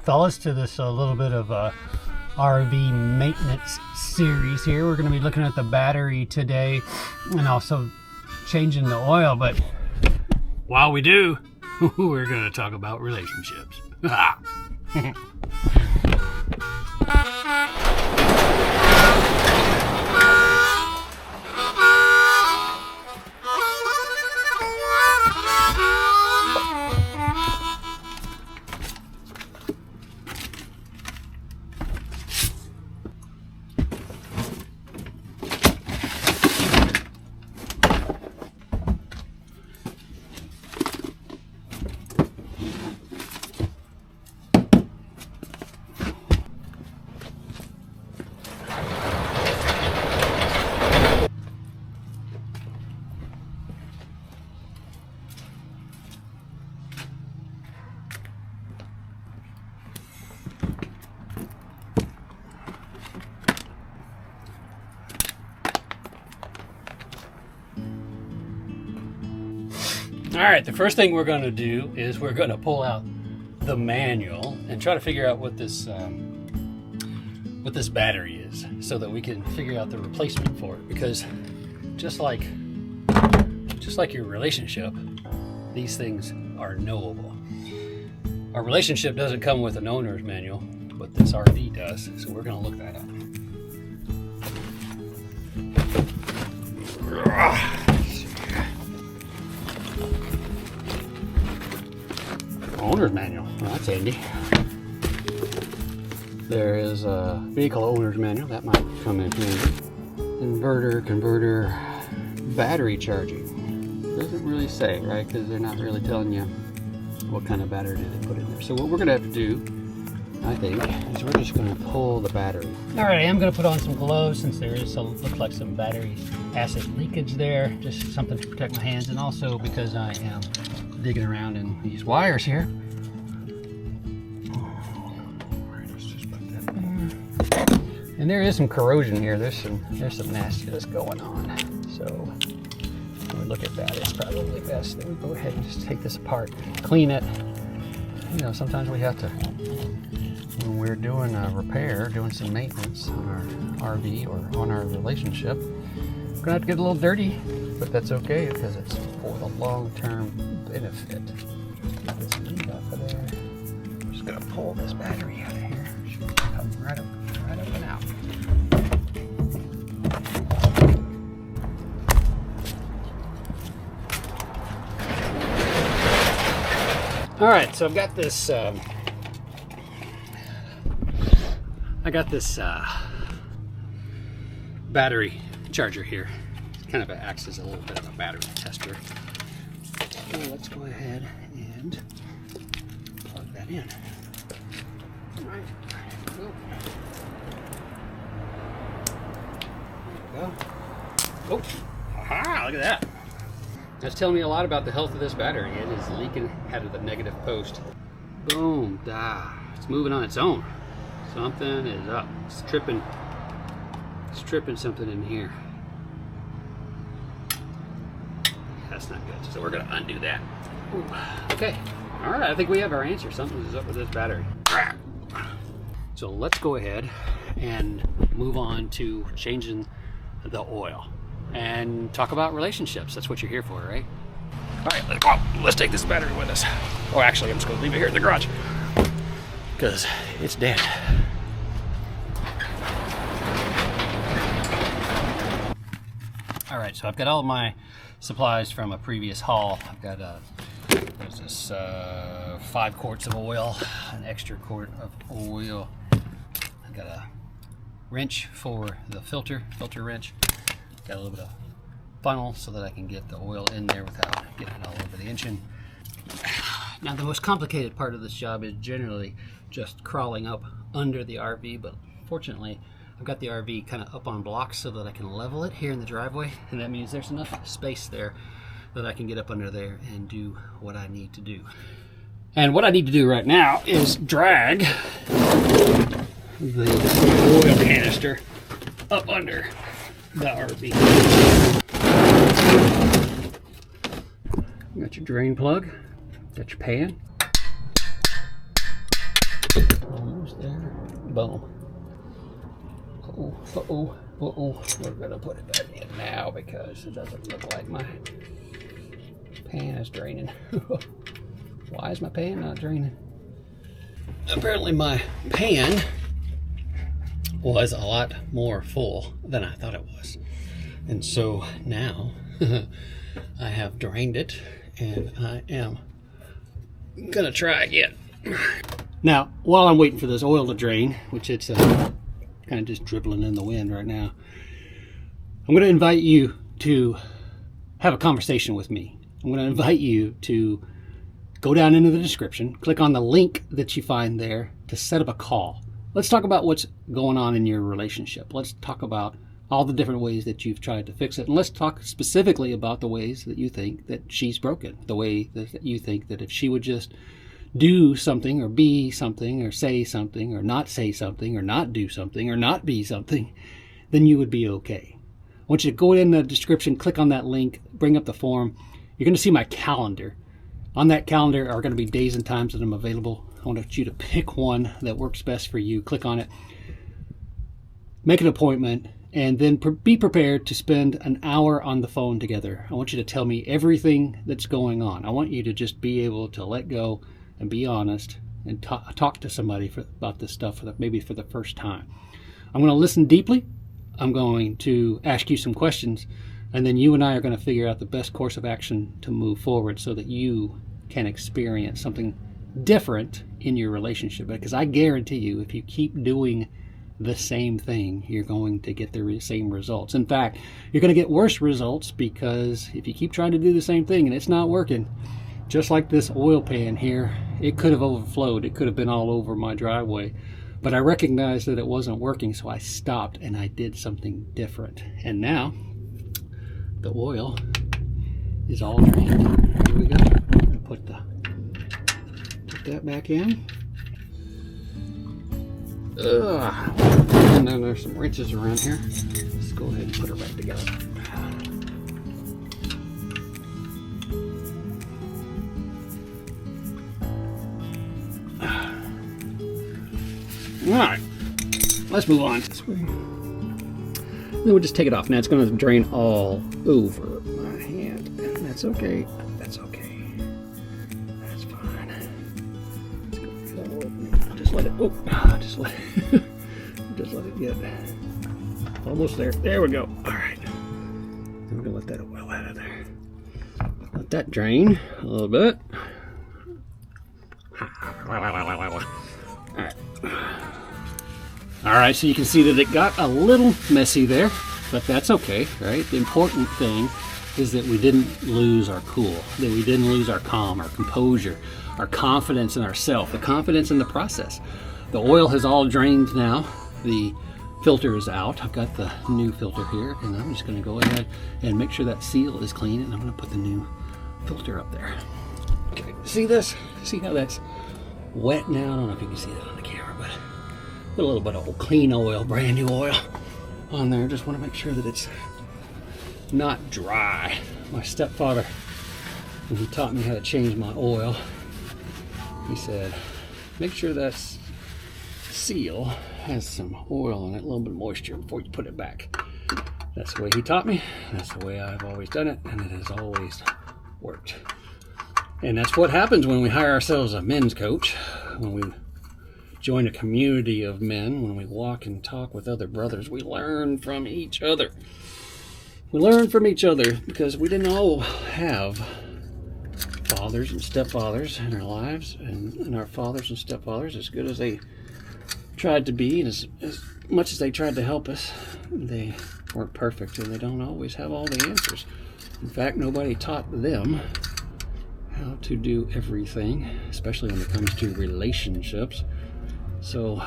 fellas, to this little bit of RV maintenance series here. We're going to be looking at the battery today and also changing the oil, but while we do, we're going to talk about relationships. All right, the first thing we're going to do is we're going to pull out the manual and try to figure out what this battery is, so that we can figure out the replacement for it. Because just like your relationship, these things are knowable. Our relationship doesn't come with an owner's manual, but this RV does. So we're going to look that up. Owner's manual. Well, that's handy. There is a vehicle owner's manual that might come in handy. Inverter, converter, battery charging. Doesn't really say, right? Because they're not really telling you what kind of battery they put in there. So what we're going to have to do, I think, is we're just going to pull the battery. All right, I am going to put on some gloves since there is looks like some battery acid leakage there. Just something to protect my hands, and also because I am digging around in these wires here. Let's just put that there. And there is some corrosion here. There's some nastiness going on. So when we look at that, it's probably best that we go ahead and just take this apart, clean it. You know, sometimes we have to, when we're doing a repair, doing some maintenance on our RV or on our relationship, we're gonna have to get a little dirty, but that's okay because it's for the long-term benefit. Get this lead off of there. I'm just gonna pull this battery out of here. Should come right up and out. All right, so I've got this. Battery charger here. Kind of acts as a little bit of a battery tester. So let's go ahead and plug that in. All right. There we go. Oh, aha, look at that. That's telling me a lot about the health of this battery. It is leaking out of the negative post. Boom, it's moving on its own. Something is up. It's tripping something in here. That's not good. So we're gonna undo that. Ooh. Okay. All right, I think we have our answer. Something is up with this battery. So let's go ahead and move on to changing the oil and talk about relationships. That's what you're here for, right? All right, let's go. Let's take this battery with us. Oh, actually, I'm just gonna leave it here in the garage because it's dead. All right, so I've got all of my supplies from a previous haul. I've got there's this 5 quarts of oil, an extra quart of oil. I've got a wrench for the filter wrench. Got a little bit of funnel so that I can get the oil in there without getting it all over the engine. Now, the most complicated part of this job is generally just crawling up under the RV, but fortunately, I've got the RV kind of up on blocks so that I can level it here in the driveway, and that means there's enough space there that I can get up under there and do what I need to do. And what I need to do right now is drag the oil canister up under the RV. You got your drain plug, got your pan. Almost there. Boom. We're gonna put it back in now because it doesn't look like my pan is draining. Why is my pan not draining? Apparently my pan was a lot more full than I thought it was. And so now I have drained it and I am gonna try again. Now, while I'm waiting for this oil to drain, which it's kind of just dribbling in the wind right now, I'm gonna invite you to have a conversation with me. I'm gonna invite you to go down into the description, click on the link that you find there to set up a call. Let's talk about what's going on in your relationship. Let's talk about all the different ways that you've tried to fix it. And let's talk specifically about the ways that you think that she's broken. The way that you think that if she would just do something or be something or say something or not say something or not do something or not be something, then you would be okay. I want you to go in the description, click on that link, bring up the form. You're going to see my calendar. On that calendar are going to be days and times that I'm available. I want you to pick one that works best for you. Click on it, make an appointment, and then be prepared to spend an hour on the phone together. I want you to tell me everything that's going on. I want you to just be able to let go and be honest and talk to somebody about this stuff maybe for the first time. I'm going to listen deeply. I'm going to ask you some questions, and then you and I are going to figure out the best course of action to move forward so that you can experience something different in your relationship. Because I guarantee you, if you keep doing the same thing, you're going to get the same results. In fact, you're going to get worse results, because if you keep trying to do the same thing and it's not working, just like this oil pan here, it could have overflowed. It could have been all over my driveway. But I recognized that it wasn't working, so I stopped and I did something different. And now the oil is all drained. Here we go. Put that back in. And then there's some wrenches around here. Let's go ahead and put her back together. All right, let's move on. Then we'll just take it off. Now it's going to drain all over my hand, and that's okay. That's okay. That's fine. Just let it. Oh, just let it. Just let it get almost there. There we go. All right. Then we're gonna let that oil out of there. Let that drain a little bit. All right, so you can see that it got a little messy there, but that's okay, right? The important thing is that we didn't lose our cool, that we didn't lose our calm, our composure, our confidence in ourselves, the confidence in the process. The oil has all drained now. The filter is out. I've got the new filter here, and I'm just going to go ahead and make sure that seal is clean, and I'm going to put the new filter up there. Okay, see this? See how that's wet now? I don't know if you can see that on the camera, but put a little bit of clean oil, brand new oil on there. Just want to make sure that it's not dry. My stepfather, when he taught me how to change my oil, he said, make sure that seal has some oil in it, a little bit of moisture before you put it back. That's the way he taught me. That's the way I've always done it, and it has always worked. And that's what happens when we hire ourselves a men's coach, when we join a community of men, when we walk and talk with other brothers. We learn from each other. We learn from each other because we didn't all have fathers and stepfathers in our lives, and our fathers and stepfathers, as good as they tried to be, and as much as they tried to help us, they weren't perfect, and they don't always have all the answers. In fact, nobody taught them how to do everything, especially when it comes to relationships. So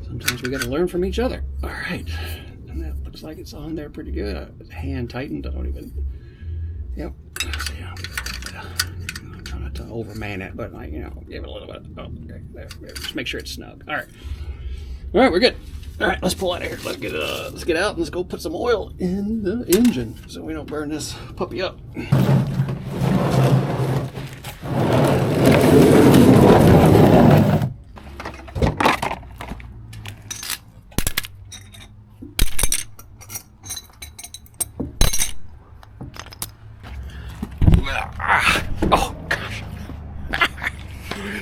sometimes we got to learn from each other. All right, and that looks like it's on there pretty good. Hand tightened. I don't even. Yep. I'm trying not to overman it, but give it a little bit. Oh, okay. There. Just make sure it's snug. All right. All right, we're good. All right, let's pull out of here. Let's get out and let's go put some oil in the engine so we don't burn this puppy up.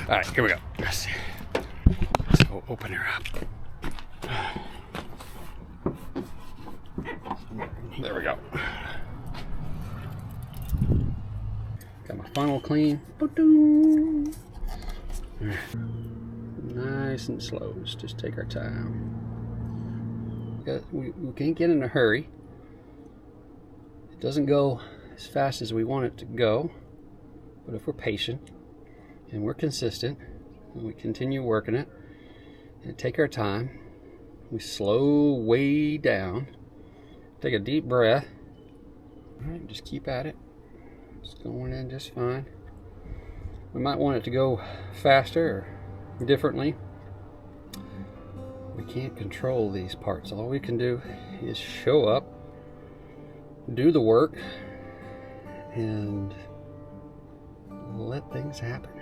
All right, here we go. Let's see. Let's go open her up. There we go. Got my funnel clean. Nice and slow. Let's just take our time. We can't get in a hurry. It doesn't go as fast as we want it to go, but if we're patient and we're consistent and we continue working it and take our time, we slow way down, take a deep breath. All right, just keep at it. It's going in just fine. We might want it to go faster or differently. We can't control these parts. All we can do is show up, do the work, and let things happen.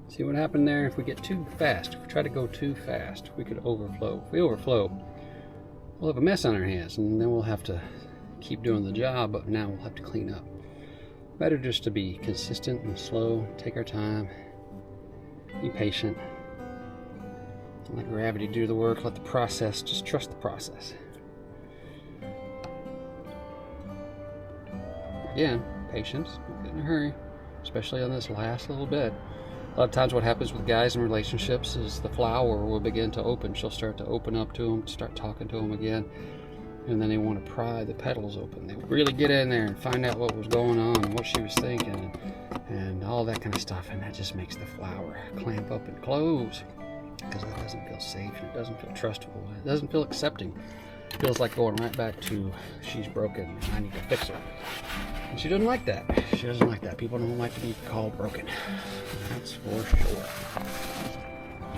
See what happened there? If we get too fast, if we try to go too fast, we could overflow. If we overflow, we'll have a mess on our hands, and then we'll have to keep doing the job, but now we'll have to clean up. Better just to be consistent and slow, take our time, be patient, let gravity do the work, let the process, just trust the process. Again, patience, don't get in a hurry, especially on this last little bit. A lot of times what happens with guys in relationships is the flower will begin to open. She'll start to open up to them, start talking to them again, and then they want to pry the petals open. They really get in there and find out what was going on and what she was thinking and all that kind of stuff, and that just makes the flower clamp up and close because it doesn't feel safe and it doesn't feel trustful. It doesn't feel accepting. It feels like going right back to she's broken and I need to fix her. And she doesn't like that. She doesn't like that. People don't like to be called broken. That's for sure.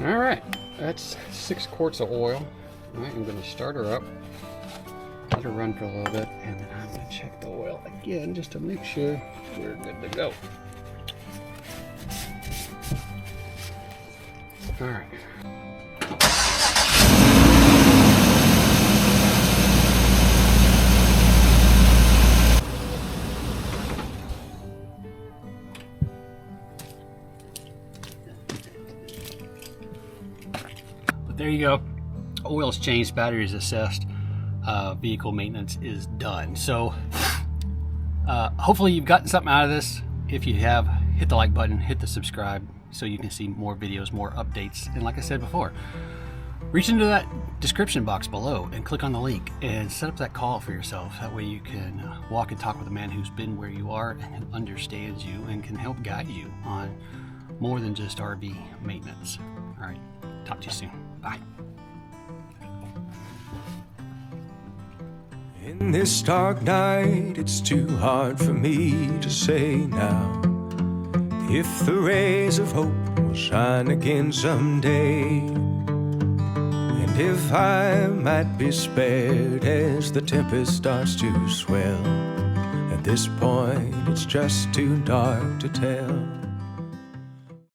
All right, that's 6 quarts of oil. All right, I'm going to start her up. Let her run for a little bit, and then I'm going to check the oil again just to make sure we're good to go. All right. But there you go. Oil's changed, batteries assessed. Vehicle maintenance is done. So hopefully you've gotten something out of this. If you have, hit the like button, hit the subscribe so you can see more videos, more updates. And like I said before, reach into that description box below and click on the link and set up that call for yourself. That way you can walk and talk with a man who's been where you are and who understands you and can help guide you on more than just RV maintenance. All right, talk to you soon. Bye. In this dark night, it's too hard for me to say now if the rays of hope will shine again someday, and if I might be spared as the tempest starts to swell. At this point, it's just too dark to tell.